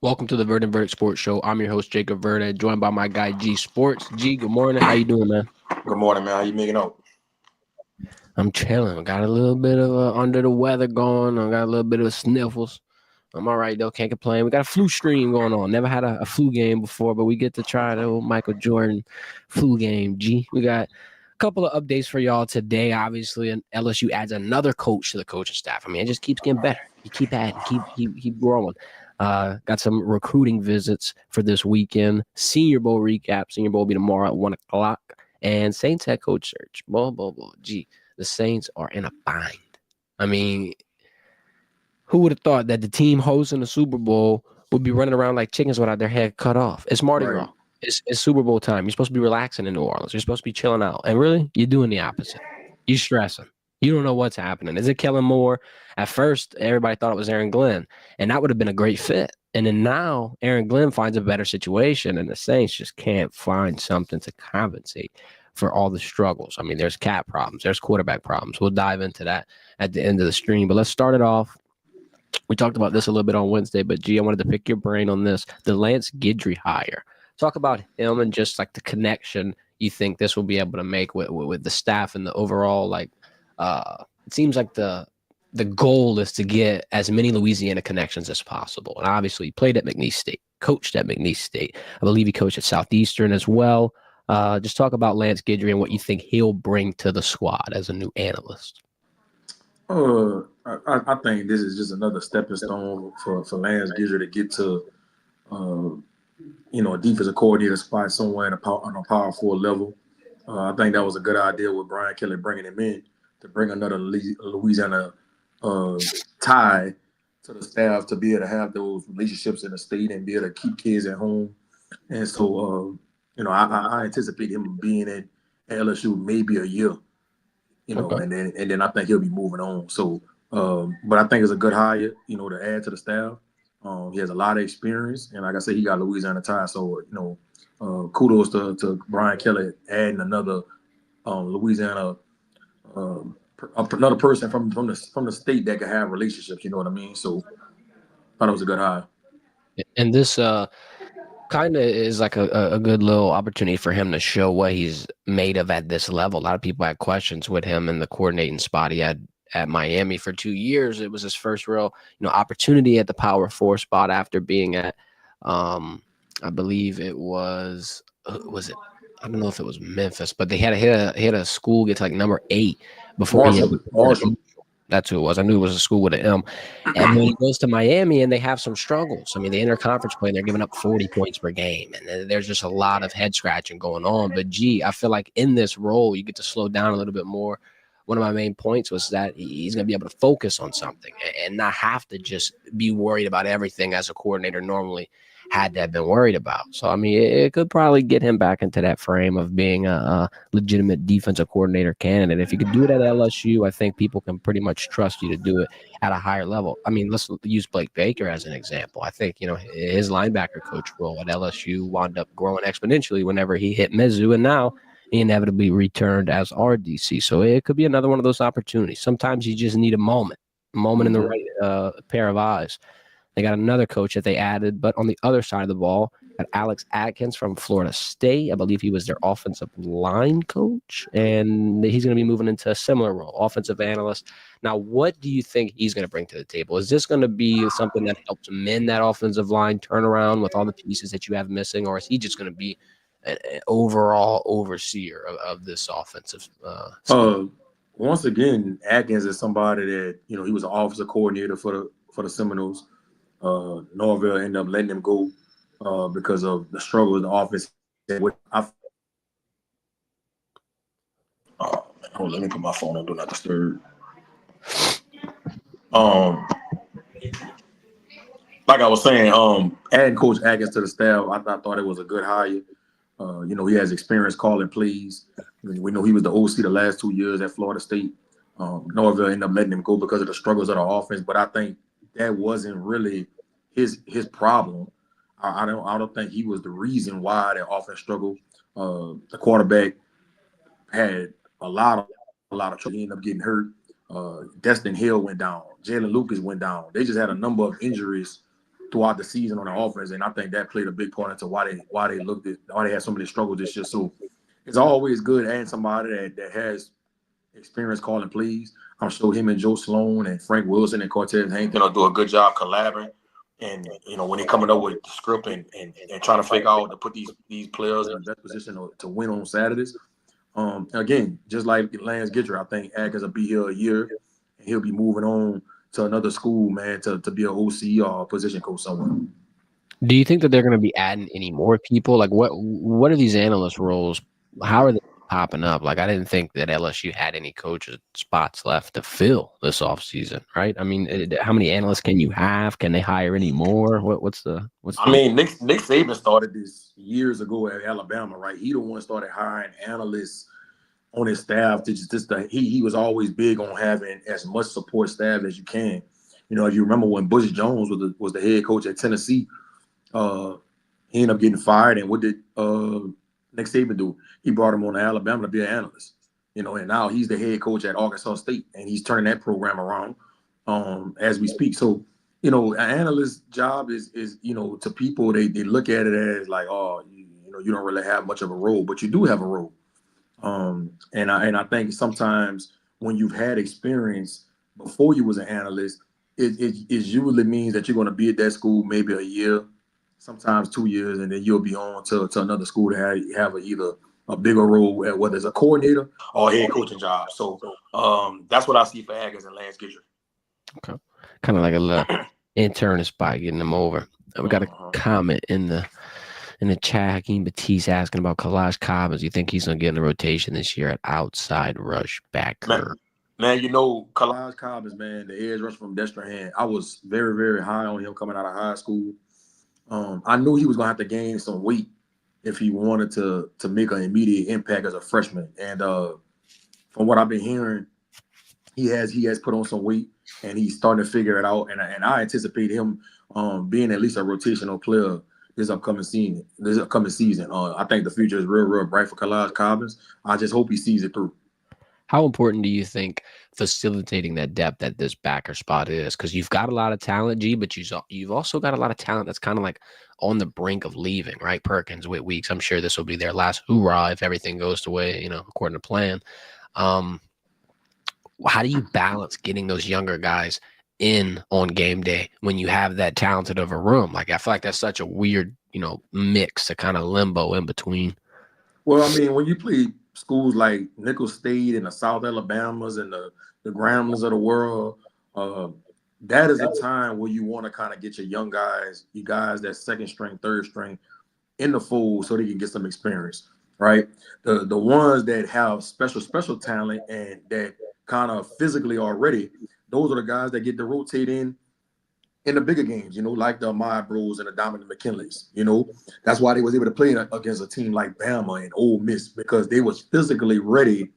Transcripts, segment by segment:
Welcome to the Vert and Vert Sports Show. I'm your host, Jacob Verde, joined by my guy, G-Sportz. G, good morning. How you doing, man? Good morning, man. How you making out? I'm chilling. I got a little bit of under the weather going. I got a little bit of sniffles. I'm all right, though. Can't complain. We got a flu stream going on. Never had a flu game before, but we get to try the old Michael Jordan flu game, G. We got a couple of updates for y'all today. Obviously, and LSU adds another coach to the coaching staff. I mean, it just keeps getting better. You keep adding, keep growing. Got some recruiting visits for this weekend. Senior Bowl recap. Senior Bowl will be tomorrow at 1 o'clock. And Saints head coach search. Gee, the Saints are in a bind. I mean, who would have thought that the team hosting the Super Bowl would be running around like chickens without their head cut off? It's Mardi Right. Gras. It's Super Bowl time. You're supposed to be relaxing in New Orleans. You're supposed to be chilling out. And really, you're doing the opposite. You're stressing. You don't know what's happening. Is it Kellen Moore? At first, everybody thought it was Aaron Glenn, and that would have been a great fit. And then now, Aaron Glenn finds a better situation, and the Saints just can't find something to compensate for all the struggles. I mean, there's cap problems. There's quarterback problems. We'll dive into that at the end of the stream. But let's start it off. We talked about this a little bit on Wednesday, but G, I wanted to pick your brain on this. The Lance Guidry hire. Talk about him and just like the connection you think this will be able to make with the staff and the overall it seems like the goal is to get as many Louisiana connections as possible. And obviously he played at McNeese State, coached at McNeese State. I believe he coached at Southeastern as well. Just talk about Lance Guidry and what you think he'll bring to the squad as a new analyst. I think this is just another stepping stone for Lance Guidry to get to, a defensive coordinator spot somewhere on a power forward level. I think that was a good idea with Brian Kelly bringing him in to bring another Louisiana tie to the staff to be able to have those relationships in the state and be able to keep kids at home. And so, I anticipate him being at LSU maybe a year. Okay. And then I think he'll be moving on. So, but I think it's a good hire, to add to the staff. He has a lot of experience, and like I said, he got Louisiana ties. So, kudos to Brian Kelly adding another Louisiana, another person from the state that can have relationships. You know what I mean? So, thought it was a good hire. And this kind of is like a good little opportunity for him to show what he's made of at this level. A lot of people had questions with him in the coordinating spot he had at Miami for 2 years. It was his first real, opportunity at the Power 4 spot after being at, I believe it was it? I don't know if it was Memphis, but they had hit a school get to like number 8 before he had Marshall. that's who it was. I knew it was a school with an M. And then he goes to Miami, and they have some struggles. I mean, the interconference play, they're giving up 40 points per game, and there's just a lot of head scratching going on. But, gee, I feel like in this role, you get to slow down a little bit more. One of my main points was that he's going to be able to focus on something and not have to just be worried about everything as a coordinator normally had to have been worried about. So, I mean, it could probably get him back into that frame of being a legitimate defensive coordinator candidate. If you could do it at LSU, I think people can pretty much trust you to do it at a higher level. I mean, let's use Blake Baker as an example. I think, his linebacker coach role at LSU wound up growing exponentially whenever he hit Mizzou, and now he inevitably returned as RDC. So it could be another one of those opportunities. Sometimes you just need a moment in the right pair of eyes. They got another coach that they added, but on the other side of the ball, got Alex Atkins from Florida State. I believe he was their offensive line coach, and he's going to be moving into a similar role, offensive analyst. Now, what do you think he's going to bring to the table? Is this going to be something that helps mend that offensive line turnaround with all the pieces that you have missing, or is he just going to be an overall overseer of this offensive scheme? Once again, Atkins is somebody that he was an offensive coordinator for the Seminoles. Norvell ended up letting him go because of the struggle of the offense. Let me put my phone on do not disturb. Like I was saying, adding Coach Atkins to the staff, I thought it was a good hire. He has experience calling plays. We know he was the OC the last 2 years at Florida State. Norvell ended up letting him go because of the struggles of the offense, but I think that wasn't really his problem. I don't think he was the reason why that offense struggled. The quarterback had a lot of trouble. He ended up getting hurt. Destin Hill went down. Jalen Lucas went down. They just had a number of injuries throughout the season on the offense, and I think that played a big part into why they had so many struggles this year. So it's always good adding somebody that has experience calling plays. I'm sure him and Joe Sloan and Frank Wilson and Cortez Hankton will do a good job collaborating. And when they're coming up with the script and trying to figure out to put these players in the best position to win on Saturdays. Again, just like Lance Gidry, I think Atkins will be here a year and he'll be moving on to another school, man, to be an OC or a position coach somewhere. Do you think that they're going to be adding any more people? Like, what are these analyst roles? How are they popping up? Like, I didn't think that LSU had any coaches spots left to fill this offseason, right? I mean, how many analysts can you have? Can they hire any more? What's the? I mean, Nick Saban started this years ago at Alabama, right? He the one started hiring analysts on his staff to he was always big on having as much support staff as you can. If you remember when Bush Jones was the head coach at Tennessee, he ended up getting fired. And what did Nick Saban do? He brought him on to Alabama to be an analyst. And now he's the head coach at Arkansas State, and he's turning that program around as we speak. So, an analyst's job is to people they look at it as like, oh, you don't really have much of a role, but you do have a role. And I think sometimes when you've had experience before you was an analyst, it usually means that you're going to be at that school maybe a year, sometimes 2 years, and then you'll be on to another school to have either a bigger role, whether it's a coordinator or a head coaching job. So that's what I see for Atkins and Lance Gidry. Okay, kind of like a little intern spot getting them over. We got a comment in the chat. Hakeem Batiste asking about Kalaj Cobbins. You think he's going to get in the rotation this year at outside rush backer? Man, Kalaj Cobbins, man, the edge rush from Destrehan. I was very, very high on him coming out of high school. I knew he was going to have to gain some weight if he wanted to make an immediate impact as a freshman. And from what I've been hearing, he has put on some weight and he's starting to figure it out. And I anticipate him being at least a rotational player this upcoming season. I think the future is real, real bright for Kalaj Cobbins. I just hope he sees it through. How important do you think facilitating that depth at this backer spot is? Because you've got a lot of talent, G, but you've also got a lot of talent that's kind of like on the brink of leaving, right? Perkins, Whit Weeks. I'm sure this will be their last hoorah if everything goes the way, according to plan. How do you balance getting those younger guys in on game day when you have that talented of a room? Like, I feel like that's such a weird, mix, a kind of limbo in between. Well, I mean, when you play schools like Nicholls State and the South Alabamas and the Grambling of the world, that is a time where you want to kind of get your young guys, you guys that second string, third string, in the fold so they can get some experience, right? The ones that have special talent and that kind of physically are ready, those are the guys that get to rotate in the bigger games, like the Ahmad Bros and the Dominic McKinleys. That's why they was able to play against a team like Bama and Ole Miss, because they was physically ready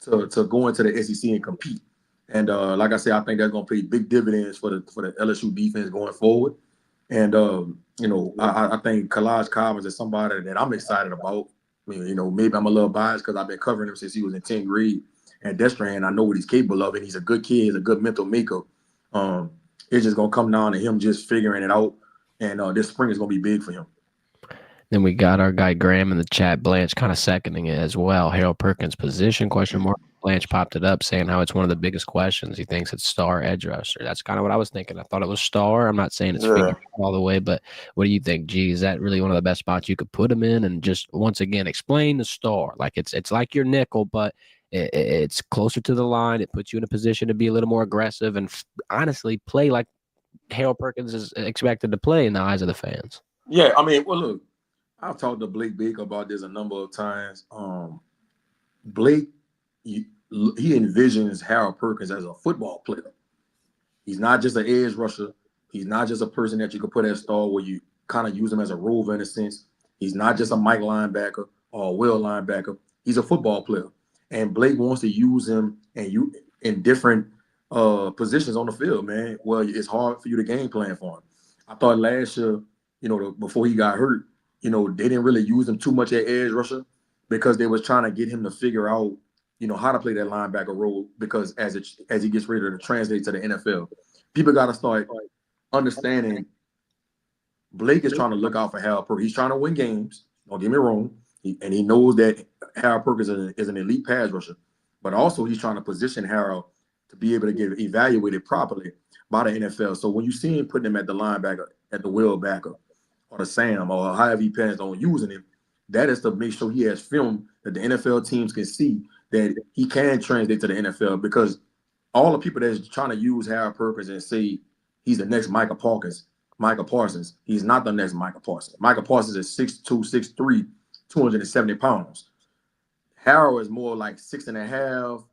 to go into the SEC and compete. And like I said, I think that's going to pay big dividends for the LSU defense going forward. And I think Kalaj Cobbins is somebody that I'm excited about. I mean, maybe I'm a little biased because I've been covering him since he was in 10th grade at Destrehan. I know what he's capable of, and he's a good kid, he's a good mental maker. It's just going to come down to him just figuring it out, and this spring is going to be big for him. Then we got our guy Graham in the chat, Blanche kind of seconding it as well. Harold Perkins position, question mark. Blanche popped it up saying how it's one of the biggest questions. He thinks it's star edge rusher. That's kind of what I was thinking. I thought it was star. I'm not saying it's figured all the way, but what do you think, G? Is that really one of the best spots you could put him in? And just once again, explain the star. Like it's like your nickel, but it's closer to the line. It puts you in a position to be a little more aggressive and honestly play like Harold Perkins is expected to play in the eyes of the fans. Yeah, I mean, well, look, I've talked to Blake Baker about this a number of times. Blake, he envisions Harold Perkins as a football player. He's not just an edge rusher. He's not just a person that you can put at star where you kind of use him as a rover in a sense. He's not just a Mike linebacker or a Will linebacker. He's a football player. And Blake wants to use him in different positions on the field, man. Well, it's hard for you to game plan for him. I thought last year, before he got hurt, they didn't really use him too much at edge rusher because they was trying to get him to figure out, how to play that linebacker role, because as he gets ready to translate to the NFL, people got to start understanding Blake is trying to look out for Harold Perkins. He's trying to win games. Don't get me wrong. He knows that Harold Perkins is an elite pass rusher, but also he's trying to position Harold to be able to get evaluated properly by the NFL. So when you see him putting him at the linebacker, at the will backer, or the Sam, or however he plans on using him, that is to make sure he has film that the NFL teams can see that he can translate to the NFL, because all the people that's trying to use Harold Perkins and say he's the next Michael Parsons, he's not the next Michael Parsons. Michael Parsons is 6'2", 6'3", 270 pounds. Harold is more like 6'1.5",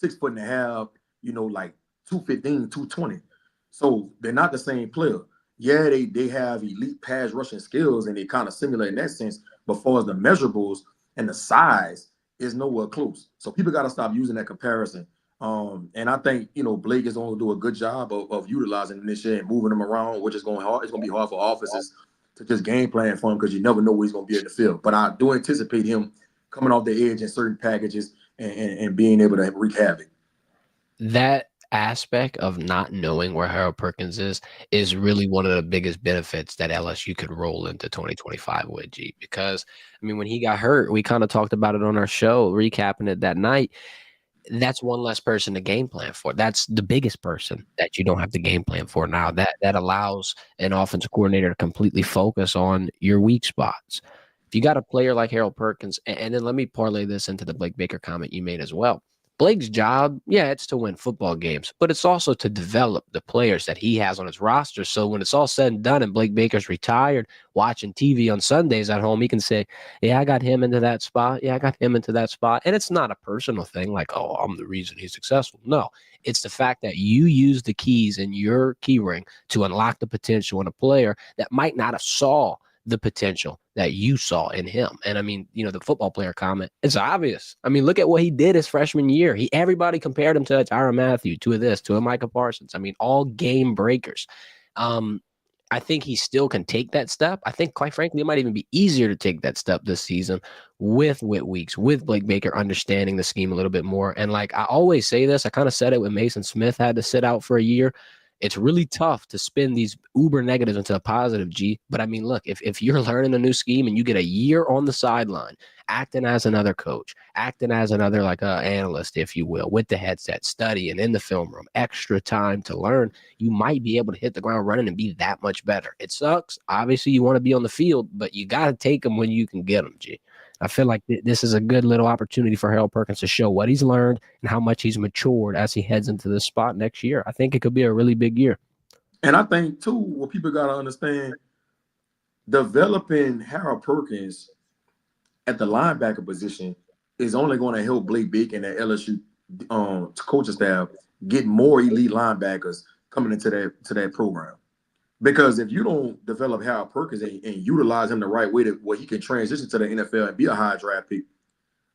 6'1.5", like 215, 220. So they're not the same player. Yeah, they have elite pass rushing skills and they kind of simulate in that sense, but as far as the measurables and the size is nowhere close. So people got to stop using that comparison. And I think, Blake is going to do a good job of utilizing this shit and moving him around, which is going hard. It's going to be hard for offenses to just game plan for him because you never know where he's going to be in the field. But I do anticipate him coming off the edge in certain packages and being able to wreak havoc. That aspect of not knowing where Harold Perkins is really one of the biggest benefits that LSU could roll into 2025 with, G. Because, when he got hurt, we kind of talked about it on our show, recapping it that night. That's one less person to game plan for. That's the biggest person that you don't have to game plan for now. That allows an offensive coordinator to completely focus on your weak spots. If you got a player like Harold Perkins, and then let me parlay this into the Blake Baker comment you made as well. Blake's job, it's to win football games, but it's also to develop the players that he has on his roster. So when it's all said and done and Blake Baker's retired, watching TV on Sundays at home, he can say, yeah, I got him into that spot. Yeah, I got him into that spot. And it's not a personal thing like, oh, I'm the reason he's successful. No, it's the fact that you use the keys in your key ring to unlock the potential in a player that might not have saw the potential that you saw in him. And the football player comment, it's obvious. Look at what he did his freshman year. Everybody compared him to a Tyrann Mathieu, to a Micah Parsons. All game breakers. I think he still can take that step. I think, quite frankly, it might even be easier to take that step this season with Whit Weeks, with Blake Baker understanding the scheme a little bit more. And I always say this, I kind of said it when Mason Smith had to sit out for a year. It's really tough to spin these uber negatives into a positive, G. But look, if you're learning a new scheme and you get a year on the sideline, acting as another coach, acting as another analyst, if you will, with the headset, studying in the film room, extra time to learn, you might be able to hit the ground running and be that much better. It sucks. Obviously, you want to be on the field, but you got to take them when you can get them, G. I feel like this is a good little opportunity for Harold Perkins to show what he's learned and how much he's matured as he heads into this spot next year. I think it could be a really big year. And I think, too, what people got to understand, developing Harold Perkins at the linebacker position is only going to help Blake Baker and the LSU coaching staff get more elite linebackers coming into that program. Because if you don't develop Harold Perkins and utilize him the right way where he can transition to the NFL and be a high draft pick,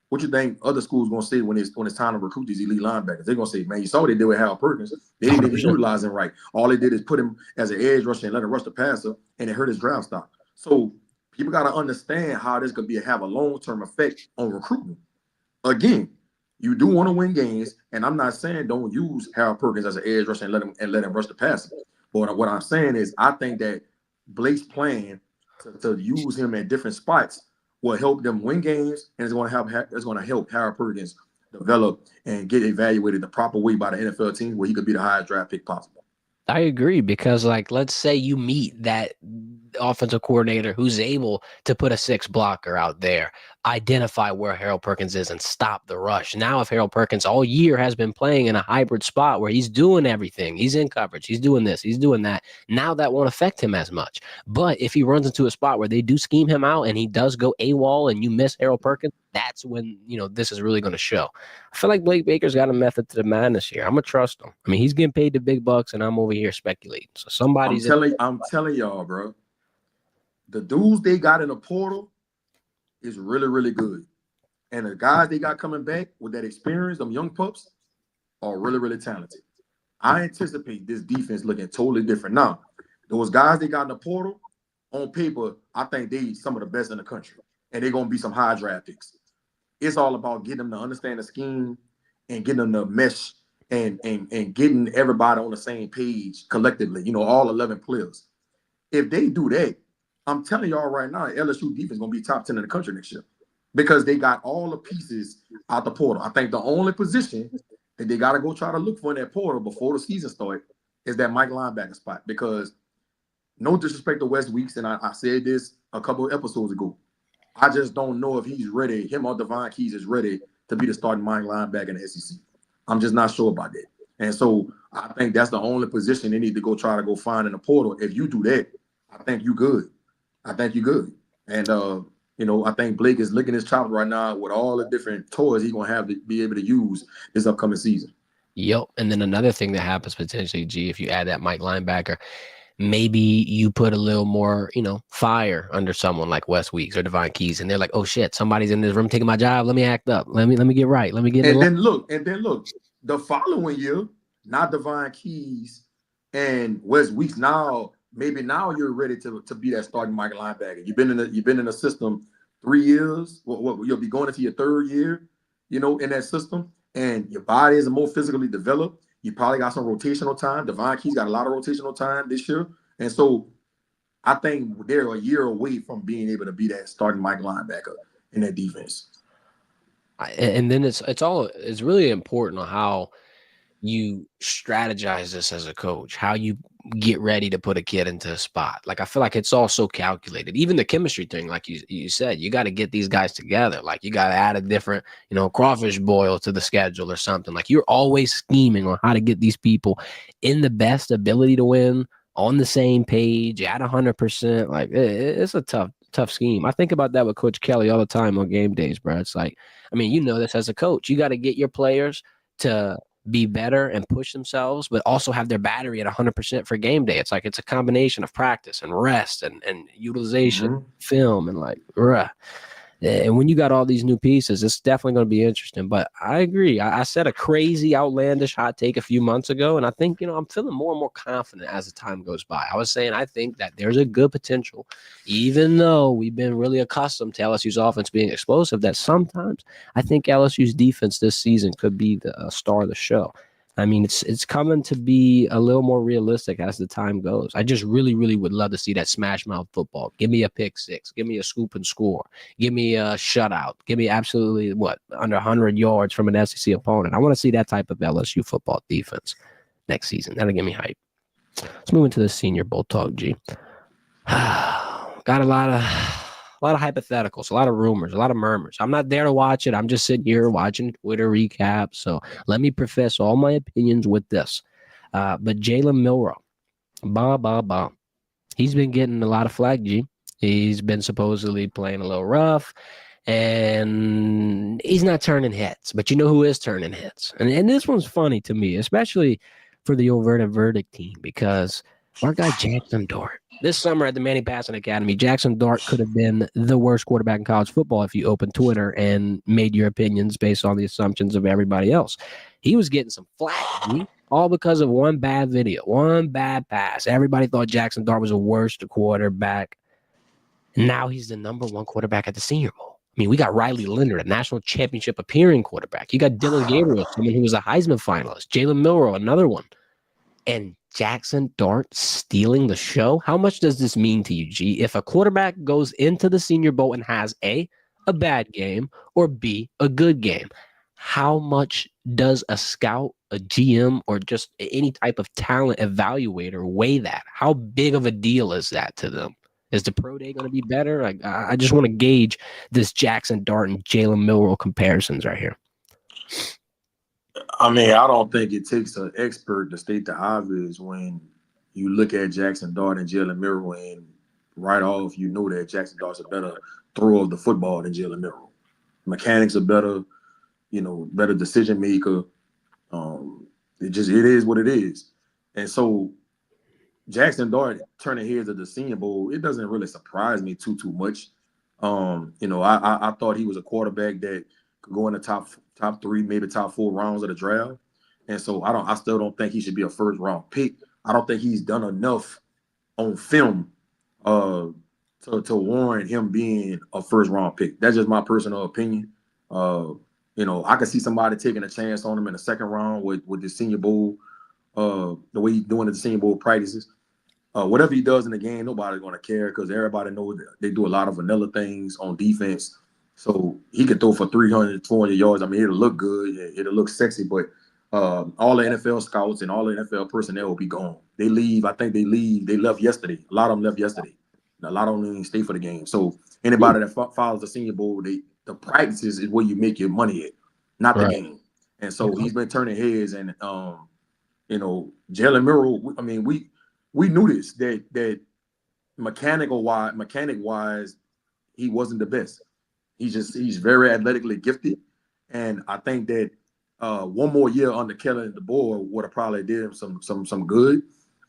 what you think other schools going to say when it's time to recruit these elite linebackers? They're going to say, man, you saw what they did with Harold Perkins. They didn't even utilize him right. All they did is put him as an edge rusher and let him rush the passer, and it hurt his draft stock. So people got to understand how this could have a long-term effect on recruitment. Again, you do want to win games, and I'm not saying don't use Harold Perkins as an edge rusher and let him rush the passer. But what I'm saying is I think that Blake's plan to use him at different spots will help them win games, and it's going to help Harold Perkins develop and get evaluated the proper way by the NFL team where he could be the highest draft pick possible. I agree because, let's say you meet that offensive coordinator who's able to put a 6 blocker out there, identify where Harold Perkins is and stop the rush. Now, if Harold Perkins all year has been playing in a hybrid spot where he's doing everything, he's in coverage, he's doing this, he's doing that, now that won't affect him as much. But if he runs into a spot where they do scheme him out and he does go AWOL and you miss Harold Perkins, that's when, this is really going to show. I feel like Blake Baker's got a method to the madness here. I'm going to trust him. He's getting paid the big bucks and I'm over here speculating. So somebody's I'm telling y'all, bro. The dudes they got in the portal is really, really good. And the guys they got coming back with that experience, them young pups, are really, really talented. I anticipate this defense looking totally different. Now, those guys they got in the portal, on paper, I think they some of the best in the country. And they're going to be some high draft picks. It's all about getting them to understand the scheme and getting them to mesh and getting everybody on the same page collectively, all 11 players. if they do that, I'm telling y'all right now, LSU defense is going to be top 10 in the country next year because they got all the pieces out the portal. I think the only position that they got to go try to look for in that portal before the season starts is that Mike linebacker spot because no disrespect to Wes Weeks, and I said this a couple of episodes ago. I just don't know if he's ready. Him or Devon Keys is ready to be the starting Mike linebacker in the SEC. I'm just not sure about that. And so I think that's the only position they need to go try to go find in the portal. If you do that, I think you good. I think you good. And I think Blake is licking his chops right now with all the different toys he's gonna have to be able to use this upcoming season. Yep. And then another thing that happens potentially, G, if you add that Mike linebacker, maybe you put a little more, fire under someone like Wes Weeks or Devon Keys, and they're like, oh shit, somebody's in this room taking my job. Let me act up. Let me get right. Let me get. And then look, the following year, not Devon Keys and Wes Weeks. Maybe you're ready to be that starting Mike linebacker. You've been in the system 3 years. What you'll be going into your third year, in that system, and your body is more physically developed. You probably got some rotational time. Devon Keys got a lot of rotational time this year, and so I think they're a year away from being able to be that starting Mike linebacker in that defense. And then it's really important on how you strategize this as a coach, how you get ready to put a kid into a spot. Like, I feel like it's all so calculated. Even the chemistry thing, like you said, you got to get these guys together. Like, you got to add a different, crawfish boil to the schedule or something. Like, you're always scheming on how to get these people in the best ability to win, on the same page, at 100%. Like, it's a tough scheme. I think about that with Coach Kelly all the time on game days, bro. It's like, this as a coach, you got to get your players to be better and push themselves, but also have their battery at 100% for game day. It's like, it's a combination of practice and rest and utilization, film, and like, and when you got all these new pieces, it's definitely going to be interesting. But I agree. I said a crazy, outlandish hot take a few months ago, and I think, I'm feeling more and more confident as the time goes by. I was saying I think that there's a good potential, even though we've been really accustomed to LSU's offense being explosive, that sometimes I think LSU's defense this season could be the star of the show. It's coming to be a little more realistic as the time goes. I just really, really would love to see that smash mouth football. Give me a pick six. Give me a scoop and score. Give me a shutout. Give me absolutely under 100 yards from an SEC opponent. I want to see that type of LSU football defense next season. That'll get me hyped. Let's move into the Senior Bowl talk, G. Got a lot of hypotheticals, a lot of rumors, a lot of murmurs. I'm not there to watch it. I'm just sitting here watching Twitter recap. So let me profess all my opinions with this. But Jalen Milroe, he's been getting a lot of flack, G. He's been supposedly playing a little rough, and he's not turning heads. But you know who is turning heads? And this one's funny to me, especially for the Overt and Verdict team, because our guy Jackson Dart. This summer at the Manning Passing Academy, Jackson Dart could have been the worst quarterback in college football if you opened Twitter and made your opinions based on the assumptions of everybody else. He was getting some flack, all because of one bad video, one bad pass. Everybody thought Jackson Dart was the worst quarterback. Now he's the number one quarterback at the Senior Bowl. We got Riley Leonard, a national championship appearing quarterback. You got Dylan Gabriel, someone who was a Heisman finalist. Jalen Milroe, another one. And Jackson Dart stealing the show? How much does this mean to you, G? If a quarterback goes into the Senior Bowl and has A, a bad game, or B, a good game, how much does a scout, a GM, or just any type of talent evaluator weigh that? How big of a deal is that to them? Is the pro day going to be better? I just want to gauge this Jackson Dart and Jalen Milroe comparisons right here. I don't think it takes an expert to state the obvious when you look at Jackson Dart and Jalen Milroe, and right off, you know that Jackson Dart's a better thrower of the football than Jalen Milroe. Mechanics are better, better decision maker. It is what it is. And so Jackson Dart turning heads at the Senior Bowl, it doesn't really surprise me too much. I thought he was a quarterback that could go in the top 3, maybe top 4 rounds of the draft. And so I still don't think he should be a first round pick. I don't think he's done enough on film to warrant him being a first round pick. That's just my personal opinion. I could see somebody taking a chance on him in the second round with the Senior Bowl, the way he's doing at the Senior Bowl practices. whatever he does in the game, nobody's going to care because everybody knows that they do a lot of vanilla things on defense. So he can throw for 300, 400 yards. I mean, it'll look good. It'll look sexy, but all the NFL scouts and all the NFL personnel will be gone. They leave. I think they leave. They left yesterday. A lot of them left yesterday. A lot of them didn't stay for the game. So anybody that follows the Senior Bowl, the practices is where you make your money at, not the game. And so he's been turning heads. And you know, Jalen Murrow. I mean, we knew this that mechanic wise, he wasn't the best. He's very athletically gifted, and I think that one more year under Kellen DeBoer would have probably did him some good.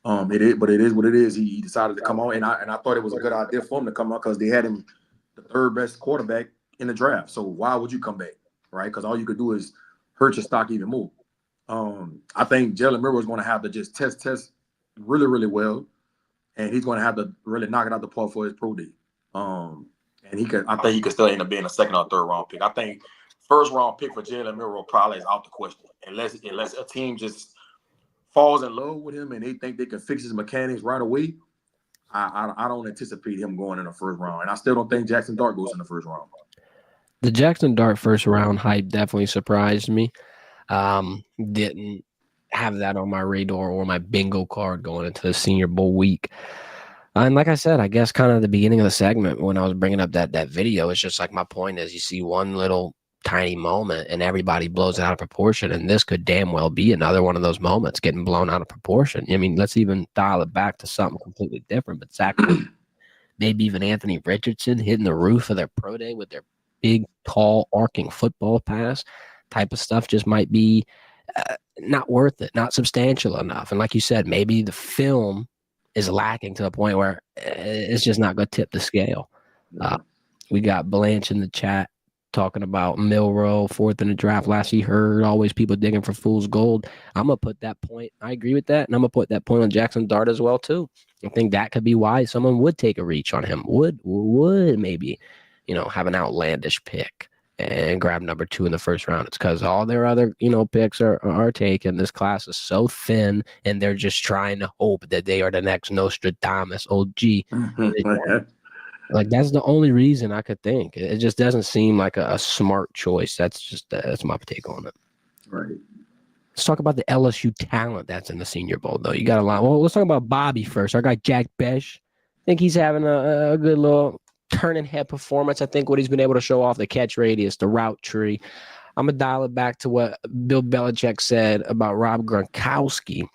It is what it is. He decided to come out, and I thought it was a good idea for him to come out because they had him the third best quarterback in the draft. So why would you come back, right? Because all you could do is hurt your stock even more. I think Jalen Murrow is going to have to just test really, really well, and he's going to have to really knock it out the park for his pro day. And I think he could still end up being a second or third round pick. I think first round pick for Jalen Murrow probably is out the question, unless a team just falls in love with him and they think they can fix his mechanics right away. I don't anticipate him going in the first round, and I still don't think Jackson Dart goes in the first round. The Jackson Dart first round hype definitely surprised me. Didn't have that on my radar or my bingo card going into the Senior Bowl week. And like I said, I guess kind of the beginning of the segment when I was bringing up that video, it's just like my point is you see one little tiny moment and everybody blows it out of proportion. And this could damn well be another one of those moments getting blown out of proportion. I mean, let's even dial it back to something completely different. But Zach, maybe even Anthony Richardson hitting the roof of their pro day with their big, tall, arcing football pass type of stuff just might be not worth it, not substantial enough. And like you said, maybe the film is lacking to a point where it's just not going to tip the scale. We got Blanche in the chat talking about Milroe, fourth in the draft. Last he heard, always people digging for fool's gold. I'm going to put that point. I agree with that. And I'm going to put that point on Jackson Dart as well, too. I think that could be why someone would take a reach on him, would maybe, have an outlandish pick and grab number 2 in the first round. It's because all their other, picks are taken. This class is so thin, and they're just trying to hope that they are the next Nostradamus OG. Like, that's the only reason I could think. It just doesn't seem like a smart choice. That's my take on it. Right. Let's talk about the LSU talent that's in the Senior Bowl, though. You got a lot. Well, let's talk about Bobby first. Our guy Jack Besh. I think he's having a good little turning head performance. I think what he's been able to show off, the catch radius, the route tree. I'm going to dial it back to what Bill Belichick said about Rob Gronkowski.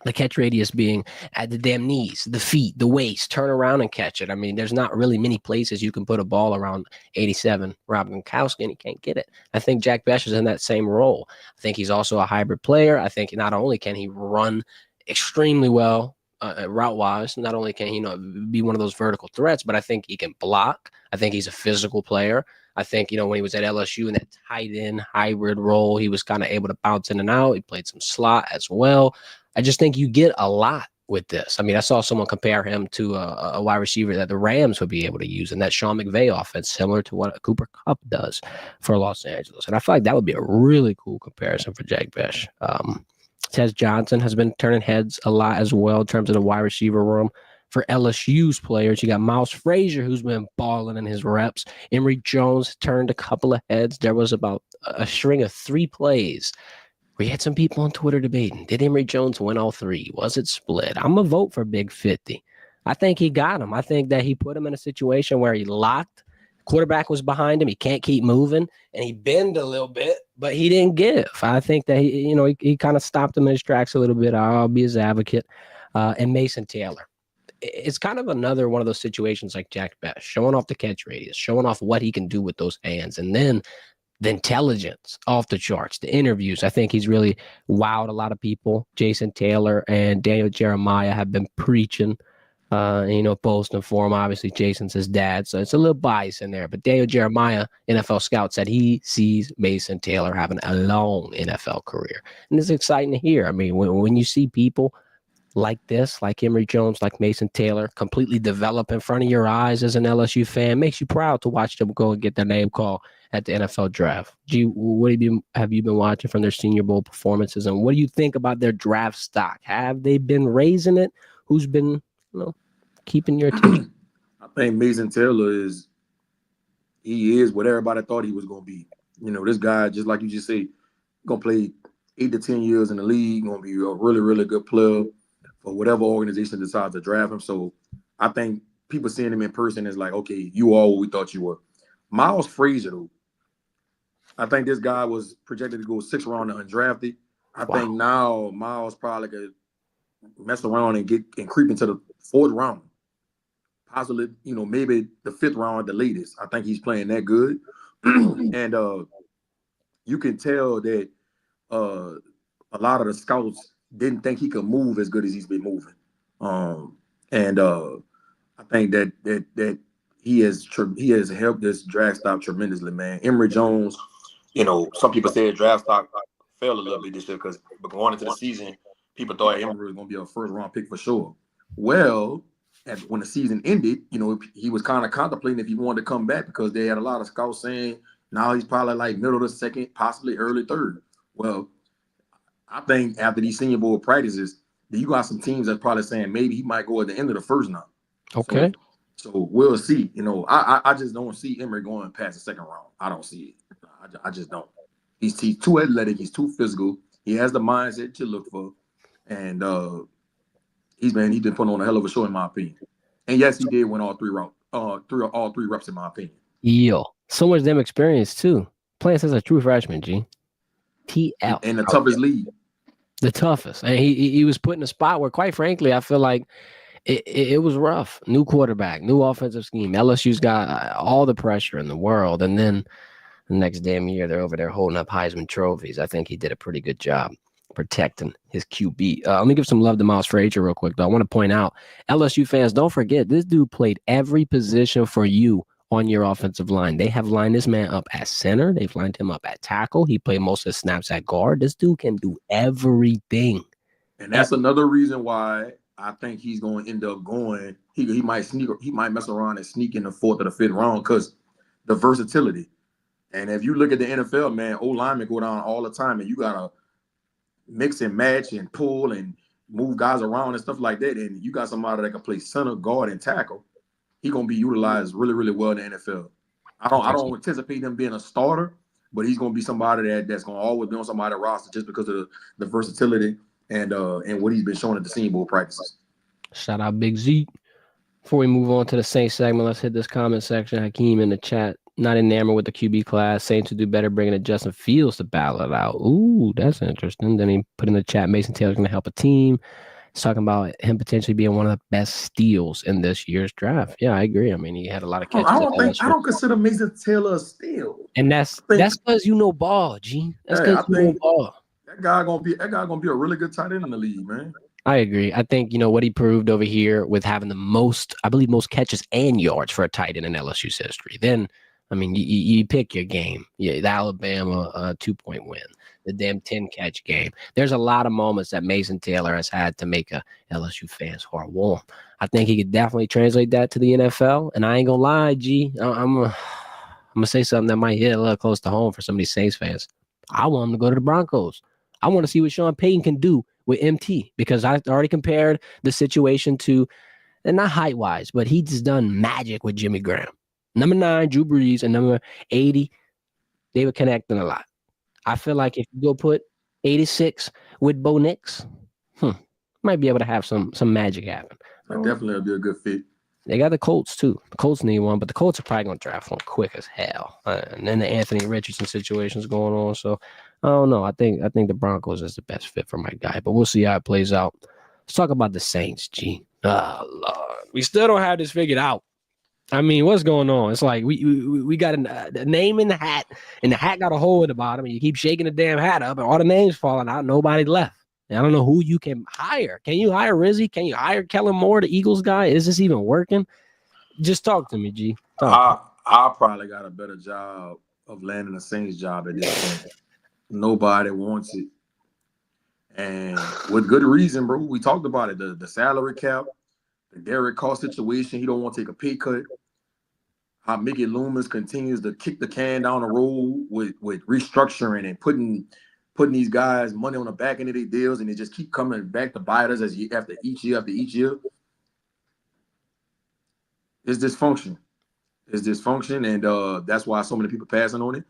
The catch radius being at the damn knees, the feet, the waist, turn around and catch it. I mean, there's not really many places you can put a ball around 87 Rob Gronkowski and he can't get it. I think Jack Besh is in that same role. I think he's also a hybrid player. I think not only can he run extremely well route-wise, not only can he be one of those vertical threats, but I think he can block. I think he's a physical player. I think, when he was at LSU in that tight end hybrid role, he was kind of able to bounce in and out. He played some slot as well. I just think you get a lot with this. I mean, I saw someone compare him to a wide receiver that the Rams would be able to use, and that Sean McVay offense, similar to what Cooper Kupp does for Los Angeles. And I feel like that would be a really cool comparison for Jack Besh. Tez Johnson has been turning heads a lot as well in terms of the wide receiver room. For LSU's players, you got Miles Frazier, who's been balling in his reps. Emory Jones turned a couple of heads. There was about a string of 3 plays where you had some people on Twitter debating, did Emory Jones win all 3? Was it split? I'm going to vote for Big 50. I think he got him. I think that he put him in a situation where he locked. Quarterback was behind him. He can't keep moving, and he bent a little bit, but he didn't give. I think that he kind of stopped him in his tracks a little bit. I'll be his advocate. And Mason Taylor. It's kind of another one of those situations like Jack Besh, showing off the catch radius, showing off what he can do with those hands, and then the intelligence off the charts, the interviews. I think he's really wowed a lot of people. Jason Taylor and Daniel Jeremiah have been preaching, posting for him. Obviously, Jason's his dad, so it's a little bias in there. But Daniel Jeremiah, NFL scout, said he sees Mason Taylor having a long NFL career. And it's exciting to hear. I mean, when you see people like this, like Emory Jones, like Mason Taylor, completely develop in front of your eyes as an LSU fan, makes you proud to watch them go and get their name called at the NFL draft. G, what have you been watching from their Senior Bowl performances, and what do you think about their draft stock? Have they been raising it? Who's been keeping your attention. I think Mason Taylor is what everybody thought he was going to be. This guy, just like you just say, going to play 8 to 10 years in the league, going to be a really, really good player for whatever organization decides to draft him. So I think people seeing him in person is like, okay, you are what we thought you were. Miles Frazier, though, I think this guy was projected to go 6th round undrafted. I think now Miles probably could mess around and creep into the 4th round. Possibly, maybe the 5th round at the latest. I think he's playing that good. And you can tell that a lot of the scouts didn't think he could move as good as he's been moving. And I think that he has helped this draft stock tremendously, man. Emory Jones, some people say draft stock fell a little bit this year because going into the season, people thought Emory was going to be a 1st round pick for sure. Well, when the season ended, he was kind of contemplating if he wanted to come back because they had a lot of scouts saying now he's probably like middle of the 2nd, possibly early 3rd. Well, I think after these Senior Bowl practices, you got some teams that's probably saying maybe he might go at the end of the 1st now. Okay. So we'll see. I just don't see Emory going past the 2nd round. I don't see it. I just don't. He's too athletic. He's too physical. He has the mindset to look for, and he's been putting on a hell of a show in my opinion. And yes, he did win all 3 reps in my opinion. Yo, so much damn experience too. Playing as a true freshman, G. TL. In the toughest league. The toughest. And he was put in a spot where, quite frankly, I feel like it was rough. New quarterback, new offensive scheme. LSU's got all the pressure in the world. And then the next damn year, they're over there holding up Heisman trophies. I think he did a pretty good job protecting his QB. Let me give some love to Miles Frazier real quick, though. I want to point out, LSU fans, don't forget, this dude played every position for you on your offensive line. They have lined this man up at center. They've lined him up at tackle. He played most of the snaps at guard. This dude can do everything. And that's another reason why I think he's going to end up going. He might sneak. He might mess around and sneak in the 4th or the 5th round because the versatility. And if you look at the NFL, man, old linemen go down all the time, and you gotta mix and match and pull and move guys around and stuff like that. And you got somebody that can play center, guard, and tackle. He's gonna be utilized really, really well in the NFL. I don't anticipate him being a starter, but he's gonna be somebody that's gonna always be on somebody's roster just because of the versatility and what he's been showing at the Senior Bowl practices. Shout out Big Z. Before we move on to the Saints segment, let's hit this comment section. Hakeem in the chat. Not enamored with the QB class. Saints would do better bringing in Justin Fields to battle it out. Ooh, that's interesting. Then he put in the chat, Mason Taylor's going to help a team. He's talking about him potentially being one of the best steals in this year's draft. Yeah, I agree. I mean, he had a lot of catches. I don't consider Mason Taylor a steal. And that's because you know ball, G. That's because you know ball. That guy gonna be a really good tight end in the league, man. I agree. I think, what he proved over here with having the most catches and yards for a tight end in LSU's history. Then, I mean, you pick your game. Yeah, the Alabama 2-point win, the damn 10-catch game. There's a lot of moments that Mason Taylor has had to make a LSU fan's heart warm. I think he could definitely translate that to the NFL. And I ain't gonna lie, G, I'm gonna say something that might hit a little close to home for some of these Saints fans. I want him to go to the Broncos. I want to see what Sean Payton can do with MT because I already compared the situation to, and not height-wise, but he's just done magic with Jimmy Graham. Number 9, Drew Brees, and number 80, they were connecting a lot. I feel like if you go put 86 with Bo Nix, might be able to have some magic happen. That definitely will be a good fit. They got the Colts, too. The Colts need one, but the Colts are probably going to draft one quick as hell. And then the Anthony Richardson situation's going on. So, I don't know. I think the Broncos is the best fit for my guy, but we'll see how it plays out. Let's talk about the Saints, G. Oh, Lord. We still don't have this figured out. I mean, what's going on? It's like we got a name in the hat, and the hat got a hole at the bottom, and you keep shaking the damn hat up, and all the names falling out, nobody left. And I don't know who you can hire. Can you hire Rizzy? Can you hire Kellen Moore, the Eagles guy? Is this even working? Just talk to me, G. I probably got a better job of landing a Saints job at this point. Nobody wants it. And with good reason, bro. We talked about it. The salary cap, the Derek Carr situation. He don't want to take a pay cut. How Mickey Loomis continues to kick the can down the road with restructuring and putting these guys money on the back end of their deals, and they just keep coming back to bite us after each year. It's dysfunction. It's dysfunction, and that's why so many people passing on it.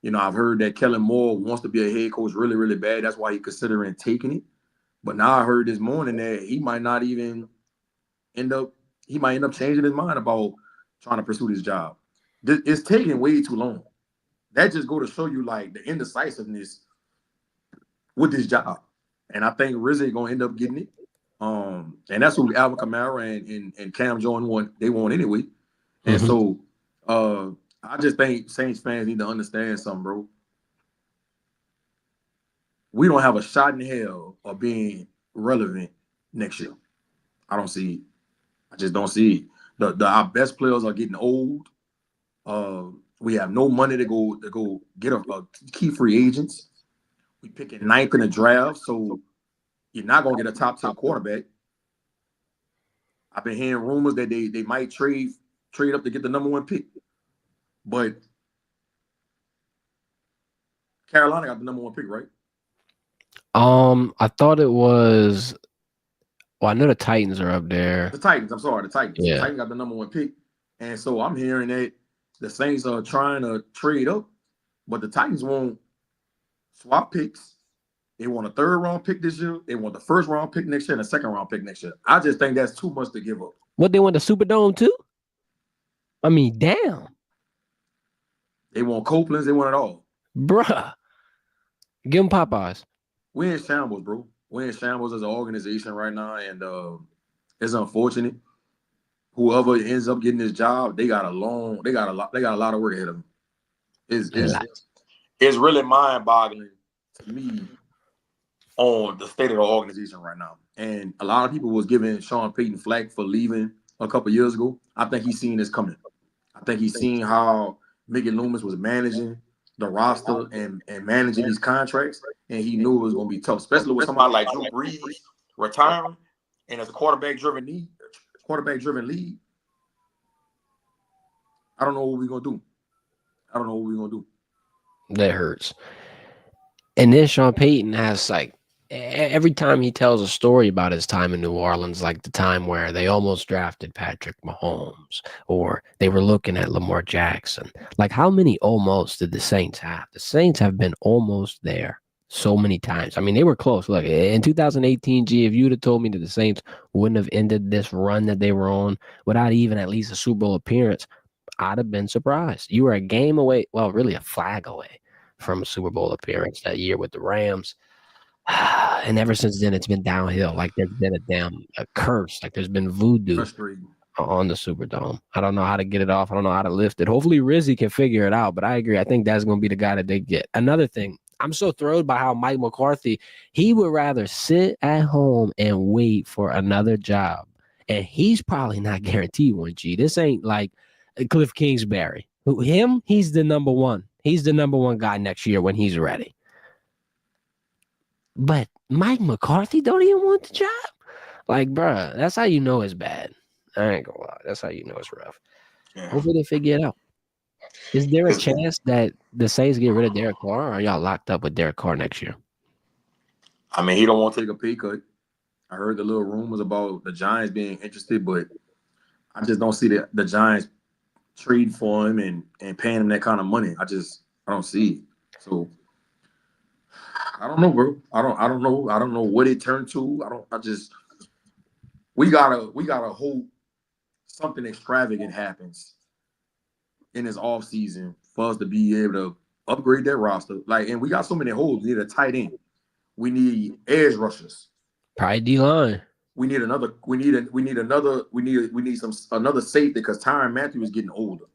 You know, I've heard that Kellen Moore wants to be a head coach really, really bad. That's why he's considering taking it. But now I heard this morning that he might not even end up. He might end up changing his mind about trying to pursue this job. It's taking way too long. That just go to show you like the indecisiveness with this job. And I think Rizzo gonna end up getting it. And that's who Alvin Kamara and Cam Jordan want. They want anyway. And so I just think Saints fans need to understand something, bro. We don't have a shot in hell of being relevant next year. I don't see it. I just don't see it. Our best players are getting old. We have no money to go get a key free agents. We picking ninth in the draft, so you're not gonna get a top 10 quarterback. I've been hearing rumors that they might trade up to get the number 1 pick, but Carolina got the number 1 pick, right? I thought it was. Well, I know the Titans are up there. The Titans. I'm sorry, the Titans. Yeah. The Titans got the number 1 pick, and so I'm hearing that the Saints are trying to trade up, but the Titans won't swap picks. They want a 3rd round pick this year. They want the 1st round pick next year and a 2nd round pick next year. I just think that's too much to give up. What, they want the Superdome too? I mean, damn. They want Copeland's. They want it all. Bruh. Give them Popeyes. We're in shambles, bro. We're in shambles as an organization right now, and it's unfortunate. Whoever ends up getting this job, they got a lot of work ahead of them. It's really mind-boggling to me on the state of the organization right now. And a lot of people was giving Sean Payton flack for leaving a couple years ago. I think he's seen this coming. I think he's seen how Mickey Loomis was managing the roster and managing these contracts, and he knew it was going to be tough, especially with somebody like Drew Brees retiring, and it's a quarterback-driven league. I don't know what we're going to do. That hurts. And then Sean Payton has, like, every time he tells a story about his time in New Orleans, like the time where they almost drafted Patrick Mahomes, or they were looking at Lamar Jackson. Like, how many almost did the Saints have? The Saints have been almost there so many times. I mean, they were close. Look, in 2018, G, if you'd have told me that the Saints wouldn't have ended this run that they were on without even at least a Super Bowl appearance, I'd have been surprised. You were a game away, well, really a flag away from a Super Bowl appearance that year with the Rams. And ever since then, it's been downhill. Like, there's been a curse. Like, there's been voodoo on the Superdome. I don't know how to get it off. I don't know how to lift it. Hopefully, Rizzy can figure it out. But I agree. I think that's going to be the guy that they get. Another thing, I'm so thrilled by how Mike McCarthy, he would rather sit at home and wait for another job. And he's probably not guaranteed one, G. This ain't like Cliff Kingsbury. He's the number 1. He's the number 1 guy next year when he's ready. But Mike McCarthy don't even want the job. Like, bruh, that's how you know it's bad. I ain't gonna lie. That's how you know it's rough. Yeah. Hopefully they figure it out. Is there a chance that the Saints get rid of Derek Carr, or are y'all locked up with Derek Carr next year? I mean, he don't want to take a pay cut. I heard the little rumors about the Giants being interested, but I just don't see the Giants trade for him and paying him that kind of money. I don't see it. So I don't know, bro. I don't know. I don't know what it turned to. We gotta hope something extravagant happens in this off season for us to be able to upgrade that roster. Like, and we got so many holes. We need a tight end. We need edge rushers. Probably D-line. We need another safety because Tyrann Mathieu is getting older,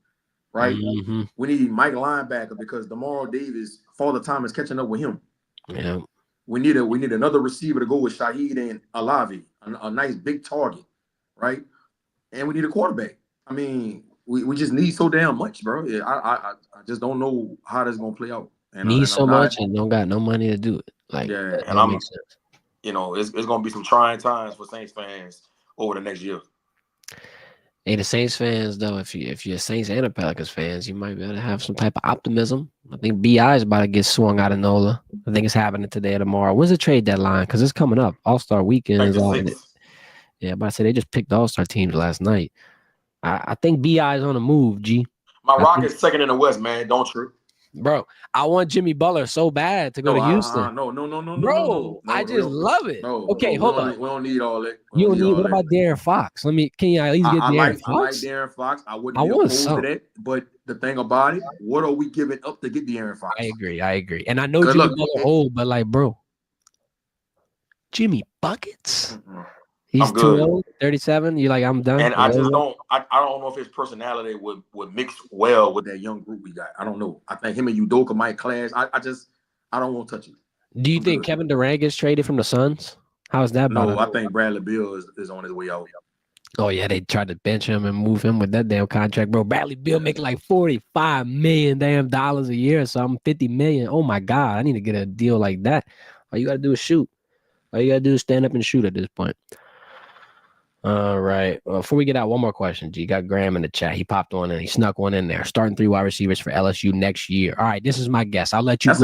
right? Mm-hmm. We need Mike linebacker because Demario Davis, Father Time is catching up with him. Yeah. We need another receiver to go with Shaheed and Alavi, a nice big target, right? And we need a quarterback. I mean, we just need so damn much, bro. I just don't know how that's gonna play out. And much and don't got no money to do it. Like, yeah, and I'm, you know, it's gonna be some trying times for Saints fans over the next year. Hey, the Saints fans, though, if you're Saints and a Pelicans fans, you might be able to have some type of optimism. I think B.I. is about to get swung out of NOLA. I think it's happening today or tomorrow. When's the trade deadline? Because it's coming up. All-Star weekend is all. Yeah, but I said they just picked All-Star teams last night. I think BI is on the move, G. My Rockets second in the West, man. Don't trip. Bro, I want Jimmy Butler so bad to go to Houston. No. I just love it. Okay, hold on. We don't need all that. You don't need. What about Darren Fox? Can you at least get Darren Fox? I like Darren Fox. I wouldn't be opposed to that. But the thing about it, what are we giving up to get Darren Fox? I agree. And I know Jimmy Butler old, but like, bro, Jimmy Buckets. He's too old, 37. You're like, I'm done. And I just don't. I don't know if his personality would mix well with that young group we got. I don't know. I think him and Udoka might clash. I don't want to touch it. Do you think Kevin Durant gets traded from the Suns? How's that? No, I think Bradley Beal is on his way out. Oh yeah, they tried to bench him and move him with that damn contract, bro. Bradley Beal making like $45 million a year or something, $50 million. Oh my God, I need to get a deal like that. All you gotta do is shoot. All you gotta do is stand up and shoot at this point. All right. Before we get out, one more question. G got Graham in the chat. He popped one in. He snuck one in there. Starting 3 wide receivers for LSU next year. All right. This is my guess. I'll let you go.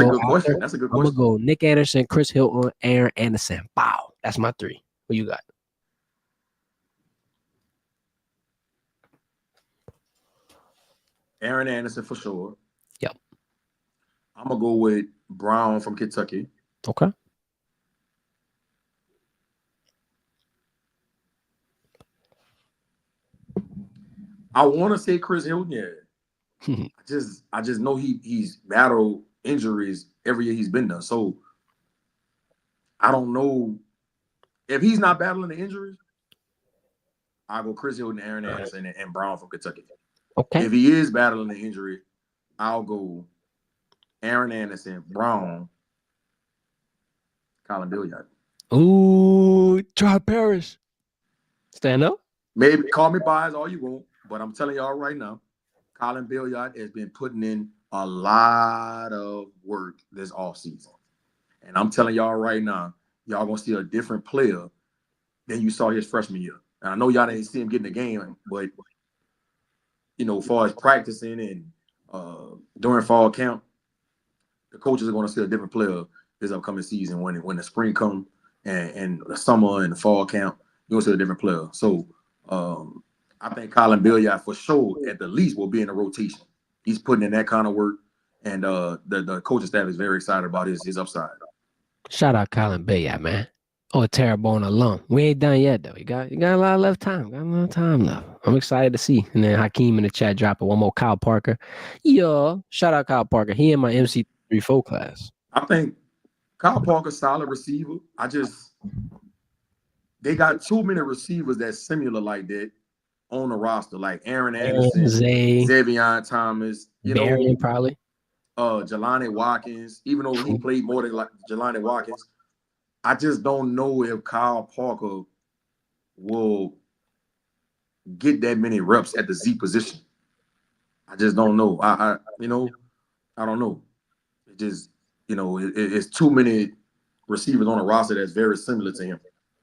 That's a good question. I'm gonna go Nick Anderson, Chris Hilton, Aaron Anderson. Wow. That's my 3. What you got? Aaron Anderson for sure. Yep. I'm gonna go with Brown from Kentucky. Okay. I want to say Chris Hilton. Yeah. I just know he's battled injuries every year he's been there. So I don't know if he's not battling the injuries. I'll go Chris Hilton, Aaron Anderson, and Brown from Kentucky. Okay. If he is battling the injury, I'll go Aaron Anderson, Brown, Colin Billiard. Ooh, Try Paris. Stand up. Maybe call me biased all you want, but I'm telling y'all right now, Colin Billiard has been putting in a lot of work this offseason. And I'm telling y'all right now, y'all gonna see a different player than you saw his freshman year. And I know y'all didn't see him get in the game, but as far as practicing and during fall camp, the coaches are going to see a different player this upcoming season when the spring comes and the summer and the fall camp. You're going to see a different player. So I think Colin Billiard for sure at the least will be in the rotation. He's putting in that kind of work, and the coaching staff is very excited about his upside. Shout out Colin Billiard, man. Oh, a Terrebonne alum. We ain't done yet though. You got a lot of left time. Got a lot of time left. I'm excited to see. And then Hakeem in the chat dropping one more. Kyle Parker. Yo, shout out Kyle Parker. He in my MC34 class. I think Kyle Parker's solid receiver. They got too many receivers that's similar like that on the roster, like Aaron Anderson, Xavier Thomas, Marion probably. Jelani Watkins, even though he played more than like Jelani Watkins. I just don't know if Kyle Parker will get that many reps at the Z position. I just don't know. I don't know. It just, it's too many receivers on the roster that's very similar to him.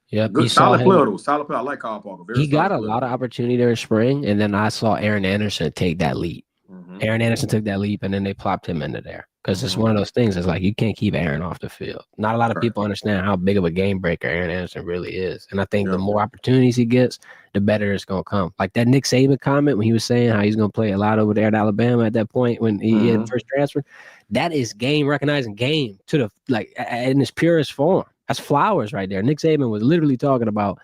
Yeah, solid player though. Solid player. I like Kyle Parker. He got a lot of opportunity there in spring, and then I saw Aaron Anderson take that leap. Mm-hmm. Aaron Anderson took that leap, and then they plopped him into there. Because it's one of those things. It's like you can't keep Aaron off the field. Not a lot of people understand how big of a game breaker Aaron Anderson really is. And I think the more opportunities he gets, the better it's going to come. Like that Nick Saban comment when he was saying how he's going to play a lot over there at Alabama at that point when he had first transfer. That is game recognizing game to the in its purest form. That's Flowers right there. Nick Saban was literally talking about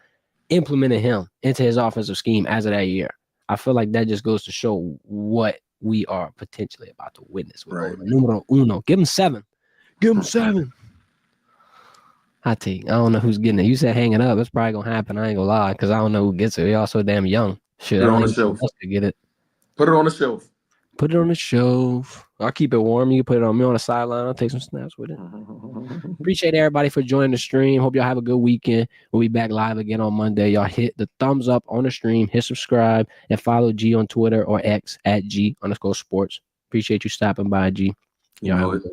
implementing him into his offensive scheme as of that year. I feel like that just goes to show what we are potentially about to witness with numero uno. Give him 7. Give him 7. I don't know who's getting it. You said hanging up. It's probably gonna happen. I ain't gonna lie, because I don't know who gets it. They're all so damn young. Shit, put it on the shelf. To get it. Put it on the shelf. Put it on the shelf. I'll keep it warm. You can put it on me on the sideline. I'll take some snaps with it. Appreciate everybody for joining the stream. Hope y'all have a good weekend. We'll be back live again on Monday. Y'all hit the thumbs up on the stream, hit subscribe, and follow G on Twitter or X at G_sports. Appreciate you stopping by, G. Y'all have a good